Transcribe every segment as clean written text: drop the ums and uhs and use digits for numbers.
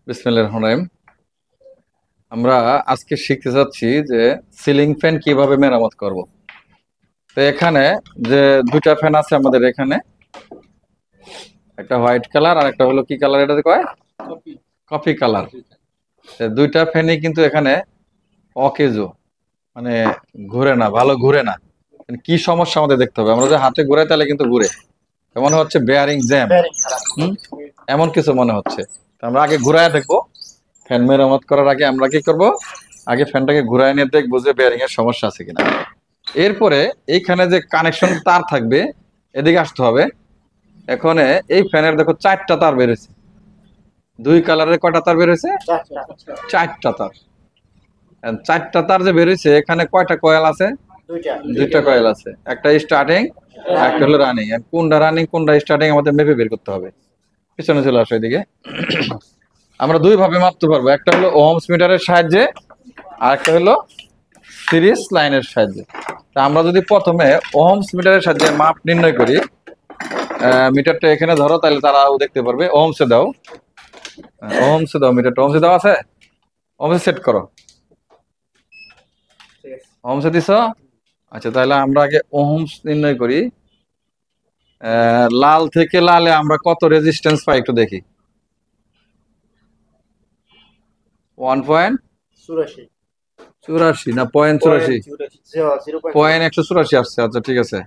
বিসমিল্লাহির রহমানির রহিম। আমরা আজকে শিখতে যাচ্ছি যে সিলিং ফ্যান কিভাবে মেরামত করব। তো এখানে যে দুইটা ফ্যান আছে আমাদের এখানে, একটা হোয়াইট কালার আর একটা হলো কি কালার, এটাতে কয় কফি কালার। দুইটা ফ্যানই কিন্তু এখানে অকেজো, মানে ঘুরে না, ভালো ঘুরে না। কি সমস্যা আমাদের দেখতে হবে। আমরা যে হাতে ঘুরাই তাহলে কিন্তু ঘুরে, মনে হচ্ছে বেয়ারিং জ্যাম, এমন কিছু মনে হচ্ছে। তো আমরা আগে ঘুরায় দেখবো। ফ্যান মেরামত করার আগে আমরা কি করব, আগে ফ্যানটাকে ঘুরায় নিয়ে দেখবো যে বেয়ারিং এর সমস্যা আছে কিনা। এরপরে এইখানে যে কানেকশন তার থাকবে, এদিকে আসতে হবে। এখন এই ফ্যানের দেখো চারটা তার বেরোছে। দুই কালারের কয়টা তার বেরোছে? চারটা তার। চারটা তার যে বেরোছে, এখানে কয়টা কয়েল আছে? দুইটা কয়েল আছে, একটা স্টার্টিং একটা হলো রানিং। কোনটা রানিং কোনটা স্টার্টিং আমাদের মেপে বের করতে হবে। পিছনে চলে আসো এদিকে। আমরা দুই ভাবে মাপতে পারবো, একটা হলো ওহমস মিটারের সাহায্যে, আর একটা হলো সিরিজ লাইনের সাহায্যে। তা আমরা যদি প্রথমে ওহমস মিটারের সাহায্যে মাপ নির্ণয় করি, মিটারটা এখানে ধরো, তাহলে তারাও দেখতে পারবে। ওহমসে দাও, ওহমসে দাও, মিটারটা ওহমসে দাও আছে, ওহমসে সেট করো। ওহমসে দিছো? আচ্ছা, তাহলে আমরা আগে ওহমস নির্ণয় করি। লাল থেকে লালে আমরা কত রেজিস্ট্যান্স পাই একটু দেখি। 1.84 না 0.84? 0.184 আসছে। আচ্ছা ঠিক আছে।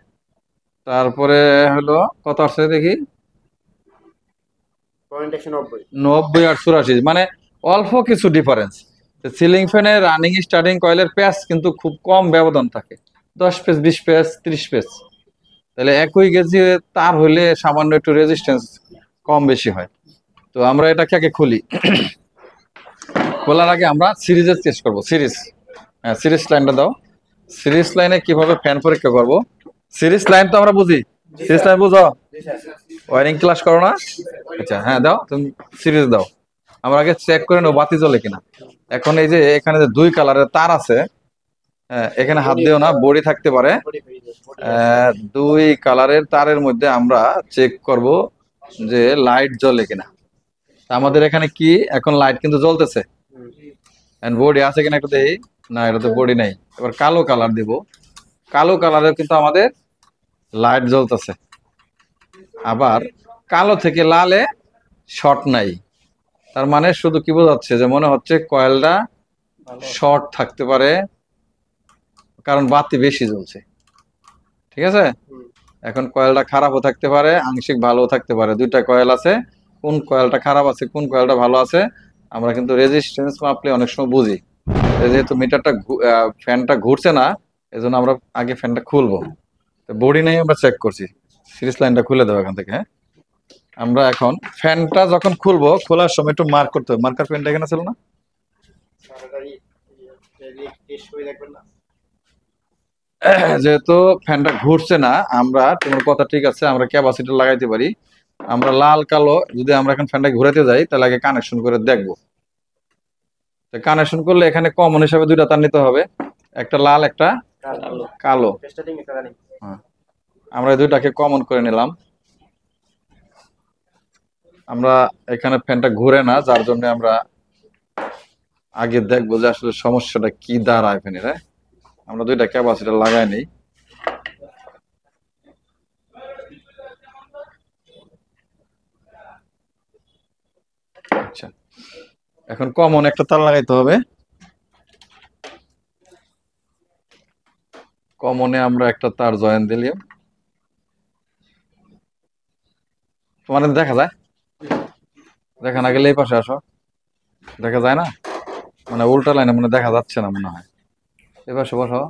তারপরে হলো কত আসছে দেখি, 90 আর 84, মানে অল্প কিছু ডিফারেন্স। সিলিং ফ্যানের রানিং স্টার্টিং কয়েলের পেজ কিন্তু খুব কম ব্যবধান থাকে, 10 পেজ, 20 পেজ, 30 পেজ। তাহলে একই গেজি তার হইলে সামান্য একটু রেজিস্ট্যান্স কম বেশি হয়। তো আমরা এটাকে আগে খুলি। খোলার আগে আমরা সিরিজের চেষ্টা করবো। সিরিজ, হ্যাঁ সিরিজ লাইনটা দাও। সিরিজ লাইনে কিভাবে ফ্যান পরীক্ষা করব? সিরিজ লাইন তো আমরা বুঝি, সিরিজ লাইন বুঝো, ওয়ারিং ক্লাস করো না? আচ্ছা হ্যাঁ দাও, তুমি সিরিজ দাও। আমরা আগে চেক করে নেবো বাতি জ্বলে কিনা। এখন এই যে এখানে যে দুই কালারের তার আছে, এখানে হাত দিও না, বডি থাকতে পারে। দুই কালারের তারের মধ্যে আমরা চেক করব যে লাইট জ্বলে কিনা। আমাদের এখানে কি এখন লাইট কিন্তু জ্বলতেছে, বডি আছে কিনা একটু দেখি। না, এটা তো বডি নাই। এবার কালো কালার দিব, কালো কালারে কিন্তু আমাদের লাইট জ্বলতেছে। আবার কালো থেকে লালে শর্ট নাই, তার মানে শুধু কি বোঝাচ্ছে যে মনে হচ্ছে কয়েলটা শর্ট থাকতে পারে, কারণ বাতি বেশি জ্বলছে। ঠিক আছে। এখন কয়েলটা খারাপও থাকতে পারে, আংশিক ভালোও থাকতে পারে। দুইটা কয়েল আছে, কোন কয়েলটা খারাপ আছে কোন কয়েলটা ভালো আছে আমরা কিন্তু রেজিস্ট্যান্স মাপলে অনেক সময় বুঝি। যেহেতু মিটারটা ফ্যানটা ঘুরছে না, এজন্য আমরা আগে ফ্যানটা খুলবো। বডি নেই, আমরা চেক করছি। সিরিজ লাইনটা খুলে দেবো এখান থেকে। হ্যাঁ, আমরা এখন ফ্যানটা যখন খুলবো, খোলার সময় একটু মার্ক করতে হবে। মার্কার পেনটা এখানে ছিল না? যেহেতু ফ্যানটা ঘুরছে না, আমরা, তোমার কথা ঠিক আছে, আমরা ক্যাপাসিটর লাগাইতে পারি। আমরা লাল কালো যদি আমরা এখন ফ্যানটা ঘুরাতে যাই, তাহলে আগে কানেকশন করে দেখবো। কানেকশন করলে এখানে কমন হিসাবে দুইটা তার নিতে হবে, একটা লাল একটা কালো। হ্যাঁ, আমরা দুইটাকে কমন করে নিলাম। আমরা এখানে ফ্যানটা ঘুরে না, যার জন্য আমরা আগে দেখবো যে আসলে সমস্যাটা কি দাঁড়ায় ফ্যানের। হ্যাঁ, আমরা দুইটা ক্যাপাসিটর লাগাই নেই। আচ্ছা, এখন কমন একটা তার লাগাইতে হবে। কমনে আমরা একটা তার জয়েন দিলাম। মানে দেখা যায়, দেখা না গেলে এই পাশে আসো, দেখা যায় না, মানে উল্টা লাইনে মানে দেখা যাচ্ছে না মনে হয়। এই পাশে বসো।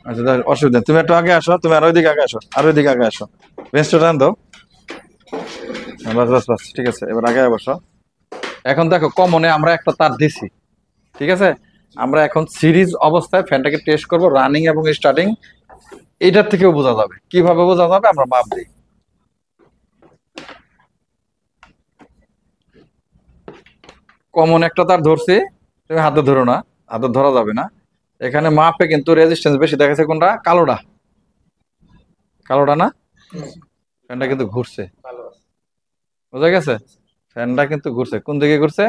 আচ্ছা অসুবিধা, তুমি একটু আগে আসো, তুমি আর ওইদিকে আগে আসো, আর ওইদিকে আগে আসো, বেঞ্চটা টান দাও। বাস বাস বাস, ঠিক আছে, এবার আগে বসো। এখন দেখো কমনে আমরা একটা তার দিছি। ঠিক আছে, আমরা এখন সিরিজ অবস্থায় ফ্যানটাকে টেস্ট করব, রানিং এবং স্টার্টিং। এইটার থেকেও বোঝা যাবে। কিভাবে বোঝা যাবে? আমরা মাপ দিই। কমন একটা তার ধরছি, তুমি হাতে ধরো না, হাতে ধরা যাবে না। এখানে মাপে কিন্তু রেজিস্ট্যান্স বেশি দেখাচ্ছে কোনটা? কালোটা। কালোটা না, ফ্যানটা কিন্তু ঘুরছে, বোঝা গেছে। ফ্যানটা কিন্তু ঘুরছে, কোন দিকে ঘুরছে?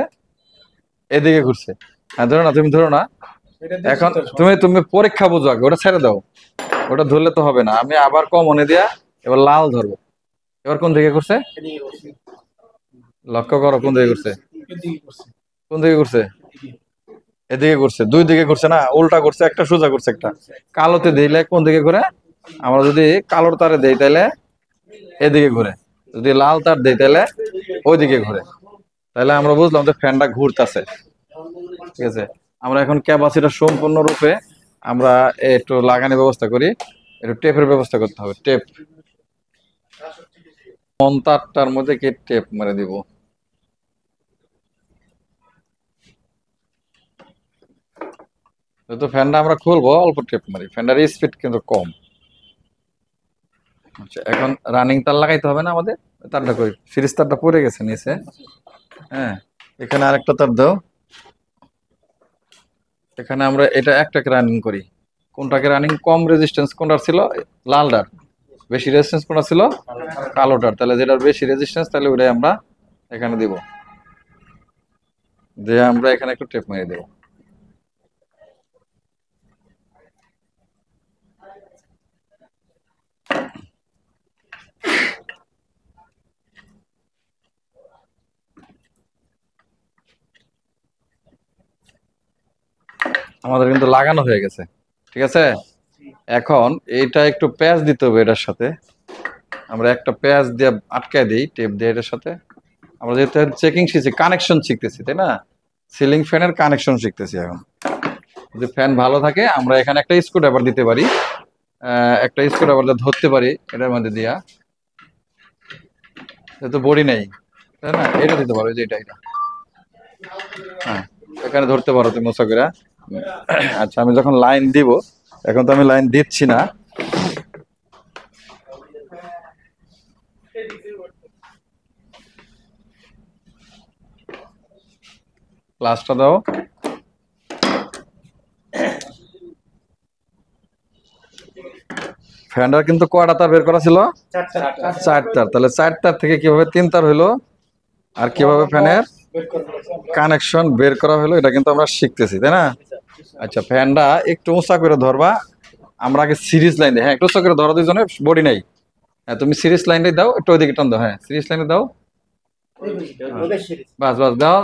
এদিকে ঘুরছে। হ্যাঁ ধরো না, তুমি ধরো না। এখন তুমি তুমি পরীক্ষা বুঝো আগে, ওটা ছেড়ে দাও। ওটা ধরলে তো হবে না, আমি আবার কম মনে দিয়া এবার লাল ধরবো। এবার কোন দিকে ঘুরছে? লক্ষ্য করো কোন দিকে ঘুরছে। কোন দিকে ঘুরছে? এদিকে ঘুরছে, দুই দিকে ঘুরছে না, উল্টা ঘুরছে, একটা সোজা ঘুরছে একটা। কালোতে দিলে কোন দিকে ঘুরে? আমরা যদি কালোর তারে দেই তাহলে এদিকে ঘুরে, যদি লাল তার দেই তাহলে ওইদিকে ঘুরে। তাহলে আমরা বুঝলাম যে ফ্যানটা ঘুরতেছে। ঠিক আছে, আমরা এখন ক্যাপাসিটার সম্পূর্ণরূপে আমরা একটু লাগানোর ব্যবস্থা করি। একটু টেপের ব্যবস্থা করতে হবে, টেপ। কোন তারটার মধ্যে কি টেপ মেরে দিব? যেহেতু ফ্যানটা আমরা খুলবো, অল্প টেপ মারি, ফ্যানটার স্পিড কিন্তু কম। আচ্ছা, এখন রানিং তার লাগাইতে হবে না আমাদের? তারটা কই, সিরিজ তারটা পড়ে গেছে নিচে। হ্যাঁ, এখানে আরেকটা তার দাও। এখানে আমরা এটা একটাকে রানিং করি। কোনটাকে রানিং? কম রেজিস্ট্যান্স কোনটা ছিল? লালটার। বেশি রেজিস্ট্যান্স কোনটা ছিল? কালোটার। তাহলে যেটার বেশি রেজিস্ট্যান্স তাহলে ওটাই আমরা এখানে দিব, দিয়ে আমরা এখানে একটু টেপ মেরে দেবো। আমাদের কিন্তু লাগানো হয়ে গেছে, ঠিক আছে। এখন এইটা একটু প্যাচ দিতে হবে এটার সাথে। আমরা একটা প্যাচ দিয়ে আটকায় দিই, টেপ দিয়ে এটার সাথে। আমরা যেহেতু চেকিং শিখছি, কানেকশন শিখতেছি, তাই না? সিলিং ফ্যানের কানেকশন শিখতেছি এখন। যদি ফ্যান ভালো থাকে আমরা এখানে একটা স্ক্রু ড্রাইভার দিতে পারি, একটা স্ক্রু ড্রাইভার ধরতে পারি এটার মধ্যে দিয়া। যেহেতু বডি নেই, তাই না, এটা দিতে পারো, যে এটা। হ্যাঁ, এখানে ধরতে পারো তুমি মোছা করে। আচ্ছা, আমি যখন লাইন দিব, এখন তো আমি লাইন দিচ্ছি না। প্লাসটা দাও। ফ্যানটার কিন্তু কয়টা তার বের করা ছিল? 4 তার। তাহলে 4 তার থেকে কিভাবে 3 তার হইলো, আর কিভাবে ফ্যানের কানেকশন বের করা হলো, এটা কিন্তু আমরা শিখতেছি, তাই না? আচ্ছা, ফ্যানটা একটু উঁচা করে ধরবা। আমরা আগে সিরিজ লাইন দিই। হ্যাঁ, একটু উঁচা করে ধরো, দুইজনের বডি নাই। হ্যাঁ, তুমি সিরিজ লাইনটাই দাও, একটু ওইদিকে টান দাও। হ্যাঁ, সিরিজ লাইনে দাও। বাস বাস, দাও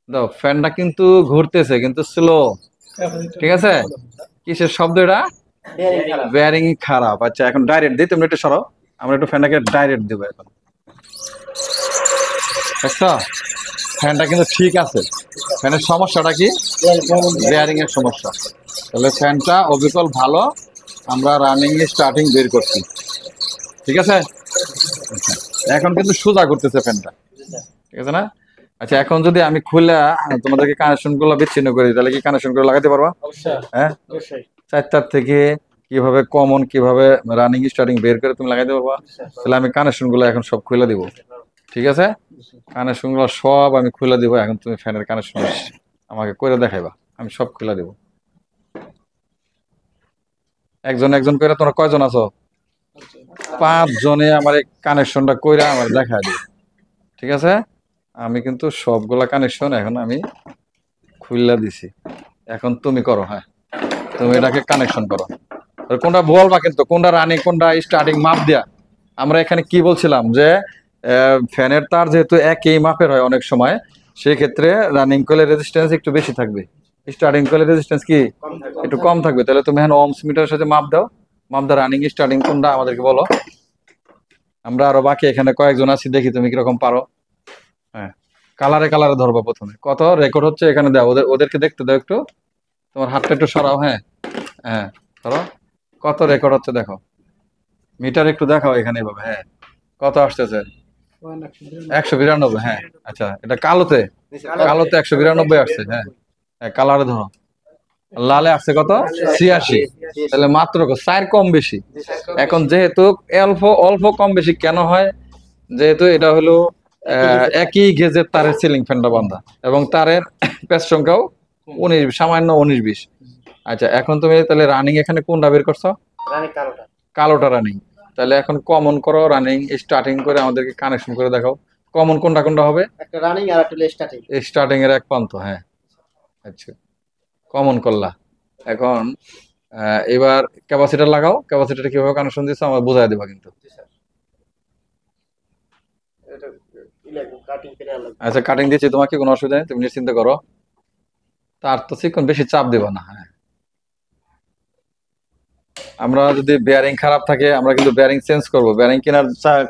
দাও। ফ্যানটা কিন্তু ঘুরতেছে, কিন্তু স্লো। ঠিক আছে, কিসের শব্দ এটা? বেয়ারিং খারাপ। আচ্ছা, এখন ডাইরেক্ট দিই, তুমি একটু সরাও। আমরা একটু ফ্যানটাকে ডাইরেক্ট দিব এখন। দেখছো, ফ্যানটা কিন্তু ঠিক আছে। ফ্যানের সমস্যাটা কি? বেয়ারিং এর সমস্যা। তাহলে ফ্যানটা অবিকল ভালো, আমরা রানিং স্টার্টিং বের করছি। ঠিক আছে, আচ্ছা, এখন কিন্তু সোজা করতেছে ফ্যানটা, ঠিক আছে না? আচ্ছা, এখন যদি আমি খুলে তোমাদেরকে কানেকশন গুলো বিচ্ছিন্ন করি, তাহলে কি কানেকশন গুলো লাগাতে পারবা? হ্যাঁ, 4 তার থেকে কিভাবে কমন, কিভাবে রানিং স্টার্টিং বের করে তুমি লাগাইতে পারবা। তাহলে আমি কানেকশন গুলো এখন সব খুলে দিব, ঠিক আছে? কানেকশন গুলো সব আমি খুলে দিব। এখন তুমি ফ্যানের কানেকশন আমাকে করে দেখাইবা, আমি সব খুলে দিব। একজন একজন করে। তোমরা কয়জন আছো? 5 জনে আমার এই কানেকশনটা কইরা আমার দেখাই দিই, ঠিক আছে? আমি কিন্তু সবগুলা কানেকশন এখন আমি খুললা দিছি। এখন তুমি করো। হ্যাঁ, তুমি এটাকে কানেকশন করো। কোনটা বলবা কিন্তু, কোনটা রানিং কোনটা স্টার্টিং মাপ দেয়া। আমরা এখানে কি বলছিলাম যে ফ্যানের তার যেহেতু একই মাপের হয় অনেক সময়, সেই ক্ষেত্রে রানিং কয়েলের রেজিস্ট্যান্স একটু বেশি থাকবে, স্টার্টিং কয়েলের রেজিস্ট্যান্স কি একটু কম থাকবে। তাহলে তুমি এখন ওহমস মিটারের সাথে মাপ দাও। মাপ দাও রানিং স্টার্টিং কোনটা আমাদেরকে বলো। আমরা আরো বাকি এখানে কয়েকজন আছি, দেখি তুমি কিরকম পারো। হ্যাঁ, কালারে কালারে ধরবা। প্রথমে কত রেকর্ড হচ্ছে এখানে দাও, ওদেরকে দেখতে দাও একটু। তোমার হাতটা একটু সরাও। হ্যাঁ হ্যাঁ, ধরো কত রেকর্ড হচ্ছে দেখো। মিটার একটু দেখাও এখানে এভাবে। হ্যাঁ, কত আসতেছে? 192। হ্যাঁ, আচ্ছা, এটা কালোতে, কালোতে 192 আসছে। হ্যাঁ হ্যাঁ, কালারে ধরো। লালে আসছে কত? 86। তাহলে মাত্র 4 কম বেশি। এখন যেহেতু অল্প অল্প কম বেশি কেন হয়? যেহেতু এটা হলো একই গেজের তারের সিলিং ফ্যানটা বাঁধা, এবং তারের প্যাচ সংখ্যাও 19, সামান্য 19-20। আচ্ছা, এখন তুমি তাহলে রানিং এখানে কোনটা বের করছো? কালোটা রানিং। তাহলে এখন কমন করো, রানিং স্টার্টিং করে আমাদেরকে কানেকশন করে দেখাও। কমন কোনটা কোনটা হবে? একটা রানিং আর একটা স্টার্টিং। স্টার্টিং এর এক প্রান্ত, হ্যাঁ। আচ্ছা, কমন করলা। এখন এবার ক্যাপাসিটর লাগাও। ক্যাপাসিটর কিভাবে কানেকশন দিচ্ছ আমার বোঝাই দেবা কিন্তু। আচ্ছা, কাটিং দিচ্ছি, তোমাকে কোনো অসুবিধা নেই, তুমি নিশ্চিন্তে করো। তার তো চিকন, বেশি চাপ দেবা না। হ্যাঁ, আমরা যদি বেয়ারিং খারাপ থাকে আমরা কিন্তু বেয়ারিং চেঞ্জ করবো। বেয়ারিং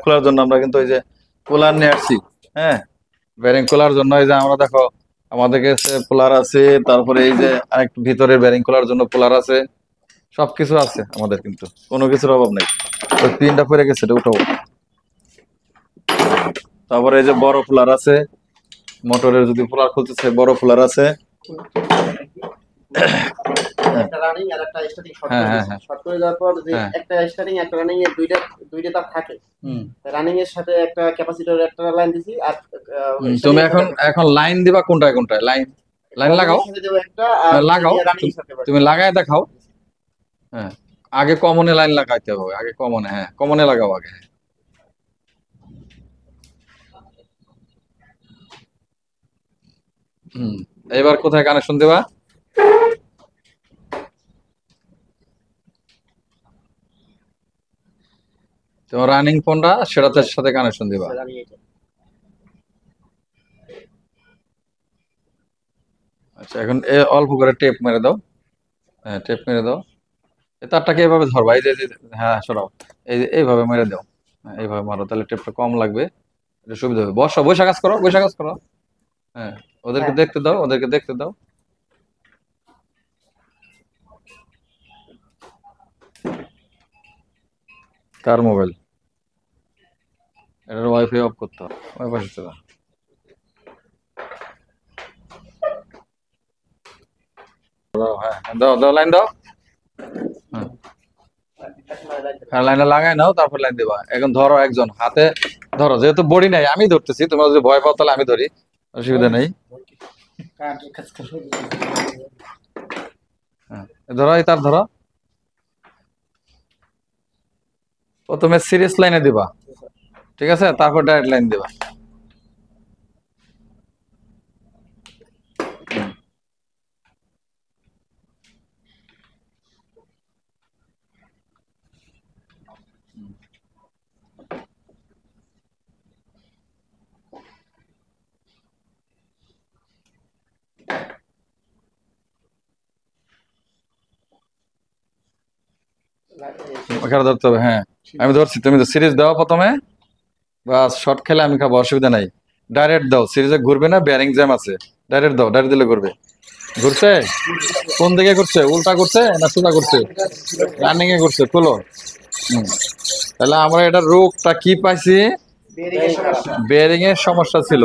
খোলার জন্য আমরা কিন্তু ওই যে কুলার নিয়ে আসছি। হ্যাঁ, বেয়ারিং খোলার জন্য এই যে আমরা দেখো আমাদের কাছে পোলার আছে, তারপরে এই যে আরেকটু ভিতরে বেয়ারিং খোলার জন্য পোলার আছে, সবকিছু আছে আমাদের, কিন্তু কোনো কিছুর অভাব নেই। ওই পিনটা পড়ে গেছে, এটা উঠাও। তারপরে এই যে বড় পোলার আছে, মোটরের যদি পোলার খুলতেছে বড় পোলার আছে। একটা রানিং আর একটা স্টার্টিং শর্ট হ্যাঁ করে হ্যাঁ দিয়েছি। হ্যাঁ শর্ট করে দেওয়ার পর যে হ্যাঁ। একটা স্টার্টিং একটা রানিং এর দুইটা তার থাকে। রানিং এর সাথে একটা ক্যাপাসিটর একটা লাইন দিছি আর তুমি এখন লাইন দিবা কোনটায় কোনটায়? লাইন লাগাও, সাথে দেব একটা আর লাগাও, রানিং এর সাথে তুমি লাগায় দেখাও। হ্যাঁ, আগে কমনে লাইন লাগাইতে হবে, আগে কমনে, হ্যাঁ কমনে লাগাও আগে। এবার কোথায় কানেকশন দেবা? তোমার রানিং ফোনটা সেটাতে সাথে কানেকশন দিবা। আচ্ছা, এখন অল্প করে টেপ মেরে দাও। হ্যাঁ, টেপ মেরে দাও। তারটাকে এইভাবে ধরবা, এই যে হ্যাঁ সরাও, এই যে এইভাবে মেরে দাও। হ্যাঁ, এইভাবে মারো, তাহলে টেপটা কম লাগবে, এটা সুবিধা হবে। বসো, বৈশা কাজ করো, বৈশা কাজ করো। হ্যাঁ, ওদেরকে দেখতে দাও, ওদেরকে দেখতে দাও। কার মোবাইল? এটার ওয়াইফাই অফ করতে হবে, ওয়াইফাই হচ্ছে না। হ্যাঁ, দাও দাও, লাইন দাও। হ্যাঁ, লাইনটা লাগাই নাও, তারপর লাইন দিবা। এখন ধরো, একজন হাতে ধরো, যেহেতু বডি নাই আমি ধরতেছি, তোমরা যদি ভয় পাও তাহলে আমি ধরি, অসুবিধা নেই। হ্যাঁ, ধরো, এই তার ধরো। প্রথমে সিরিয়াস লাইনে দিবা, ঠিক আছে, তারপর ডাইরেক্ট লাইন দিবা। ওখানে ধরতে হবে, হ্যাঁ আমি ধরছি, তুমি তো সিরিজ দাও প্রথমে, বাস শর্ট খেলে আমি খাবো, অসুবিধা নাই। ডাইরেক্ট দাও, সিরিজে ঘুরবে না, বেয়ারিং জ্যাম আছে। ডাইরেক্ট দাও, ডাইরেক্ট দিলে ঘুরবে। ঘুরছে? কোন দিকে করছে? উল্টা করছে না সোজা করছে? রানিং এ করছে, খোলো। তাহলে আমরা এটার রোগটা কি পাইছি? বেয়ারিং এর সমস্যা ছিল।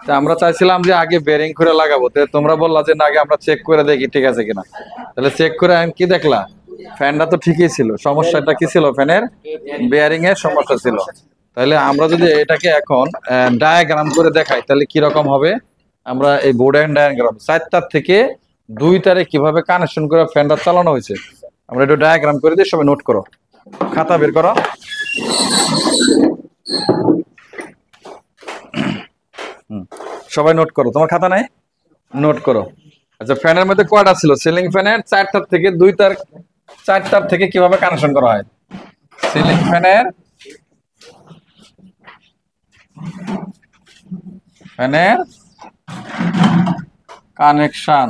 তা আমরা চাইছিলাম যে আগে বেয়ারিং করে লাগাবো, তো তোমরা বললা যে না, আগে আমরা চেক করে দেখি ঠিক আছে কিনা। তাহলে চেক করে আমি কি দেখলা, ফ্যানটা তো ঠিকই ছিল, সমস্যাটা কি ছিল? ফ্যানের বেয়ারিং এর সমস্যা ছিল। তাহলে আমরা যদি এটাকে এখন ডায়াগ্রাম করে দেখাই তাহলে কি রকম হবে? আমরা এই বোর্ড এন্ড ডায়াগ্রাম 4 তার থেকে 2 তারে কিভাবে কানেকশন করে ফ্যানটা চালানো হয়েছে আমরা একটু ডায়াগ্রাম করে দিই, সবাই নোট করো, খাতা বের করো। সবাই নোট করো, তোমার খাতা নাই? নোট করো। আচ্ছা, ফ্যানের মধ্যে কয়টা ছিল? সিলিং ফ্যানের 4 তার থেকে 2 তার, 4 তার থেকে কিভাবে কানেকশন করা হয়? সিলিং ফ্যানের ফ্যানের কানেকশন,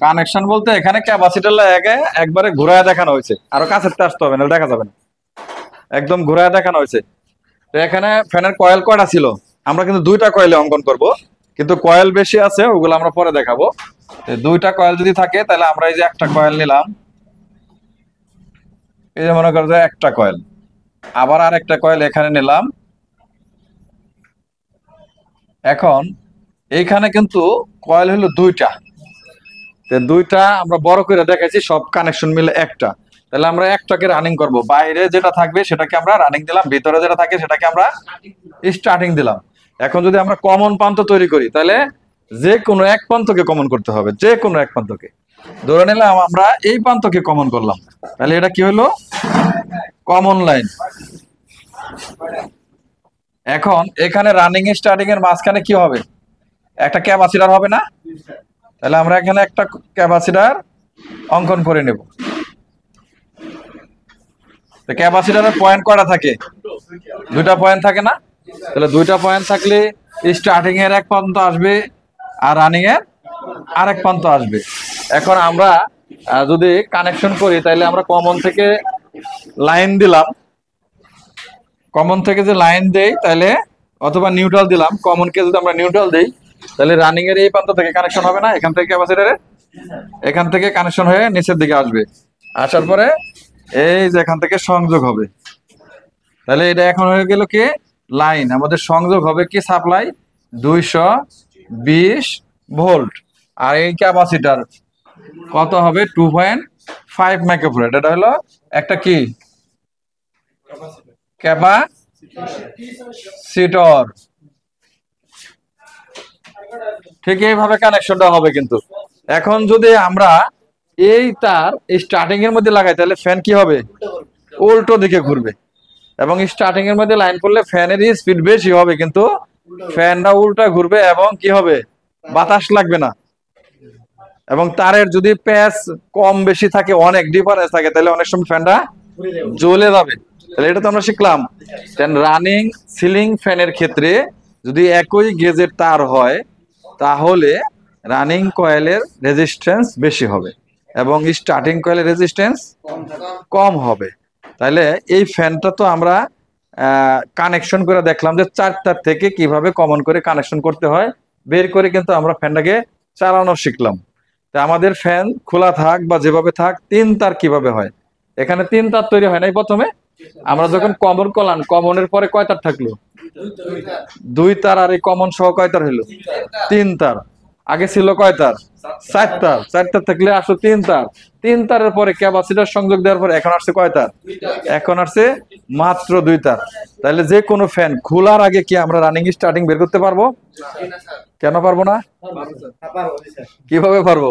কানেকশন বলতে এখানে ক্যাপাসিটর লাগে একবারে ঘুরায় দেখানো হয়েছে, আরো কাছের আসতে হবে না, দেখা যাবে না, একদম ঘুরায় দেখানো হয়েছে। তো এখানে ফ্যানের কয়েল কয়টা ছিল? আমরা কিন্তু 2টা কয়েলে অঙ্কন করব, কিন্তু কয়েল বেশি আছে, ওগুলো আমরা পরে দেখাবো। 2টা কয়েল যদি থাকে তাহলে আমরা এই যে একটা কয়েল নিলাম, এই যে মনে করো যে একটা কয়েল, আবার আরেকটা কয়েল এখানে নিলাম। এখন এইখানে কিন্তু কয়েল হলো 2টা, 2টা আমরা বড় করে দেখাইছি, সব কানেকশন মিলে একটা। তাহলে আমরা একটাকে রানিং করব, বাইরে যেটা থাকবে সেটাকে আমরা রানিং দিলাম, ভিতরে যেটা থাকে সেটাকে আমরা স্টার্টিং দিলাম। এখন যদি আমরা কমন প্রান্ত তৈরি করি তাহলে যে কোনো এক প্রান্তকে কমন করতে হবে, যে কোনো এক প্রান্তকে। ধরে নিলাম আমরা এই প্রান্তকে কমন করলাম, তাহলে এটা কি হলো? Common line. এখন এখানে রানিং স্টার্টিং এর মাঝখানে কি হবে, একটা ক্যাপাসিটর হবে না? তাহলে আমরা এখানে একটা ক্যাপাসিটর অঙ্কন করে নেব। তো ক্যাপাসিটরের পয়েন্ট কয়টা থাকে? দুইটা পয়েন্ট থাকে না? তাহলে দুইটা পয়েন্ট থাকলে স্টার্টিং এর এক পর্যন্ত আসবে আর রানিং এর আরেক প্রান্ত আসবে। এখন আমরা যদি কানেকশন করি তাহলে আমরা কমন থেকে লাইন দিলাম, কমন থেকে যে লাইন দেই তাহলে অথবা নিউট্রাল দিলাম, কমনকে যদি আমরা নিউট্রাল দেই তাহলে রানিং এর এই প্রান্ত থেকে কানেকশন হবে না, এখান থেকে ক্যাপাসিটরের এখান থেকে কানেকশন হয়ে নিচের দিকে আসবে, আসার পরে এই যে এখান থেকে সংযোগ হবে। তাহলে এটা এখন হয়ে গেল কি লাইন, আমাদের সংযোগ হবে কি সাপ্লাই 220 ভোল্ট, আর এই ক্যাপাসিটর কত হবে 2.5 মাইক্রোফ্যারাড। এটা হলো একটা কি ক্যাপাসিটর। ঠিক এইভাবে কানেকশনটা হবে। কিন্তু এখন যদি আমরা এই তার স্টার্টিং এর মধ্যে লাগাই তাহলে ফ্যান কি হবে, উল্টো দিকে ঘুরবে, এবং স্টার্টিং এর মধ্যে লাইন করলে ফ্যানের স্পিড বেশি হবে কিন্তু ফ্যানটা উল্টা ঘুরবে এবং কি হবে, বাতাস লাগবে না। এবং তারের যদি প্যাচ কম বেশি থাকে, অনেক ডিফারেন্স থাকে, তাহলে অনেক সময় ফ্যানটা জ্বলে যাবে। তাহলে এটা তো আমরা শিখলাম। রানিং সিলিং ফ্যানের ক্ষেত্রে যদি একই গেজের তার হয় তাহলে রানিং কয়েলের রেজিস্ট্যান্স বেশি হবে এবং স্টার্টিং কয়েলের রেজিস্ট্যান্স কম হবে। তাহলে এই ফ্যানটা তো আমরা কানেকশন করে দেখলাম যে 4 তার থেকে কিভাবে কমন করে কানেকশন করতে হয় বের করে কিন্তু আমরা ফ্যানটাকে চালানো শিখলাম। তা আমাদের ফ্যান খোলা থাক বা যেভাবে থাক 3 তার কিভাবে হয়, এখানে 3 তার তৈরি হয় নাই। প্রথমে আমরা যখন কমন করলাম, কমনের পরে কয় তার থাকলো, 2 তার, আর এই কমন সহ কয় তার হইলো, 3 তার। আগে ছিল কয় তার, 4 তার। 4 তার থাকলে আসলো 3 তার। 3 তারের পরে ক্যাপাসিটর সংযোগ দেওয়ার পরে এখন আসছে কয় তার, এখন আসছে মাত্র 2 তার। তাহলে যে কোনো ফ্যান খোলার আগে কি আমরা রানিং স্টার্টিং বের করতে পারবো? কেন পারবো না? কিভাবে পারবো?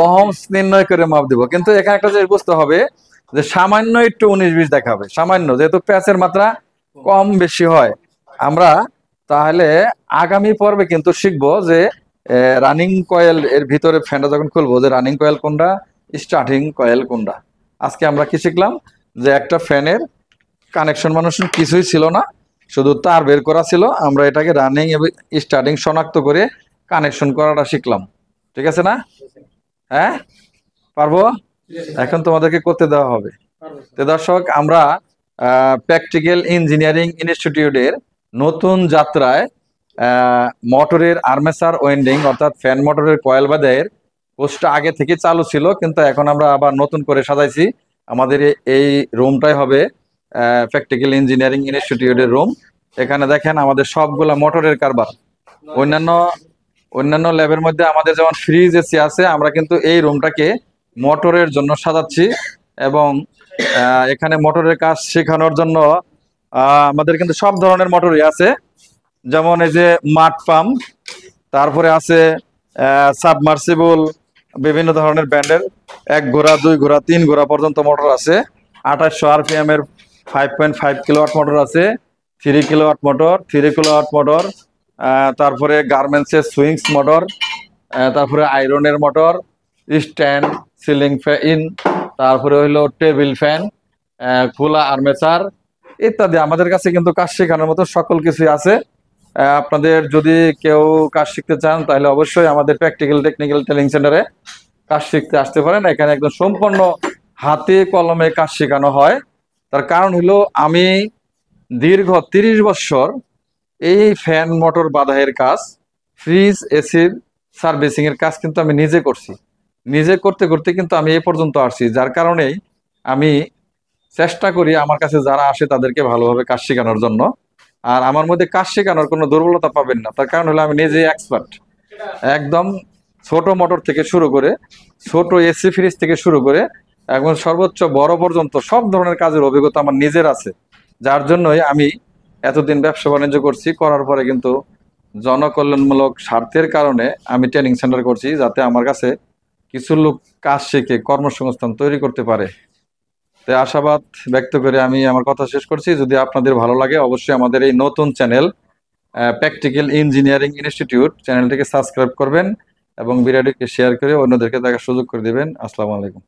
ওহমস নির্ণয় করে মাপ দিব। কিন্তু এখানে একটা জিনিস বুঝতে হবে যে সামান্য একটু 19-20 দেখাবে, সামান্য, যেহেতু প্যাচের মাত্রা কম বেশি হয়। আমরা তাহলে আগামী পর্বে কিন্তু শিখবো যে রানিং কয়েল এর ভিতরে ফ্যানটা যখন খুলবো যে রানিং কয়েল কোনটা, স্টার্টিং কয়েল কোনটা। আজকে আমরা কি শিখলাম যে একটা ফ্যানের কানেকশন মানুষের কিছুই ছিল না, শুধু তার বের করা ছিল, আমরা এটাকে রানিং এবং স্টার্টিং শনাক্ত করে কানেকশন করাটা শিখলাম। ঠিক আছে না? হ্যাঁ, পারবো? এখন তোমাদেরকে করতে দেওয়া হবে। তো দর্শক, আমরা প্র্যাকটিক্যাল ইঞ্জিনিয়ারিং ইনস্টিটিউটের নতুন যাত্রায় মোটরের আর্মেচার ওয়েন্ডিং অর্থাৎ ফ্যান মোটরের কয়েল বাঁধাইয়ের কোর্সটা আগে থেকে চালু ছিল, কিন্তু এখন আমরা আবার নতুন করে সাজাইছি। আমাদের এই রুমটাই হবে প্র্যাকটিক্যাল ইঞ্জিনিয়ারিং ইনস্টিটিউটের রুম। এখানে দেখেন আমাদের সবগুলা মোটরের কারবার। অন্যান্য অন্যান্য ল্যাবের মধ্যে আমাদের যেমন ফ্রিজ এসি আছে, আমরা কিন্তু এই রুমটাকে মোটরের জন্য সাজাচ্ছি। এবং এখানে মোটরের কাজ শেখানোর জন্য আমাদের কিন্তু সব ধরনের মোটরই আছে, যেমন এই যে মাড পাম্প, তারপরে আছে সাবমার্সিবল, বিভিন্ন ধরনের ব্র্যান্ডের 1 ঘোড়া 2 ঘোড়া 3 ঘোড়া পর্যন্ত মোটর আছে। 2800 RPM এর 5.5 কিলোওয়াট মোটর আছে, 3 কিলোওয়াট মোটর, 3 কিলোওয়াট মোটর, তারপরে গার্মেন্টসের সুইংস মোটর, তারপরে আয়রনের মোটর, স্ট্যান্ড, সিলিং ফ্যান, তারপরে হইলো টেবিল ফ্যান, খোলা আর্মেচার ইত্যাদি। আমাদের কাছে কিন্তু কাজ শেখানোর মতো সকল কিছুই আছে। আপনাদের যদি কেউ কাজ শিখতে চান তাহলে অবশ্যই আমাদের প্র্যাকটিক্যাল টেকনিক্যাল ট্রেনিং সেন্টারে কাজ শিখতে আসতে পারেন। এখানে একদম সম্পূর্ণ হাতে কলমে কাজ শেখানো হয়। তার কারণ হলো আমি দীর্ঘ 30 বছর এই ফ্যান মোটর বাঁধাইয়ের কাজ, ফ্রিজ এসির সার্ভিসিং এর কাজ কিন্তু আমি নিজে করছি। নিজে করতে করতে কিন্তু আমি এই পর্যন্ত আসছি, যার কারণেই আমি চেষ্টা করি আমার কাছে যারা আসে তাদেরকে ভালোভাবে কাজ শেখানোর জন্য। আর আমার মধ্যে কাজ শেখানোর কোনো দুর্বলতা পাবেন না, তার কারণ হলো আমি নিজে এক্সপার্ট। একদম ছোট মোটর থেকে শুরু করে, ছোট এসি ফ্রিজ থেকে শুরু করে এখন সর্বোচ্চ বড় পর্যন্ত সব ধরনের কাজের অভিজ্ঞতা আমার নিজের আছে। যার জন্যই আমি এতদিন ব্যবসা বাণিজ্য করছি, করার পরে কিন্তু জনকল্যাণমূলক স্বার্থের কারণে আমি ট্রেনিং সেন্টার করছি, যাতে আমার কাছে কিছু লোক কাজ শিখে কর্মসংস্থান তৈরি করতে পারে। তো আশাবাদ ব্যক্ত করে আমি আমার কথা শেষ করছি। যদি আপনাদের ভালো লাগে অবশ্যই আমাদের এই নতুন চ্যানেল প্র্যাকটিক্যাল ইঞ্জিনিয়ারিং ইনস্টিটিউট চ্যানেলটিকে সাবস্ক্রাইব করবেন এবং ভিডিওটিকে শেয়ার করে অন্যদেরকে দেখার সুযোগ করে দিবেন। আসসালামু আলাইকুম।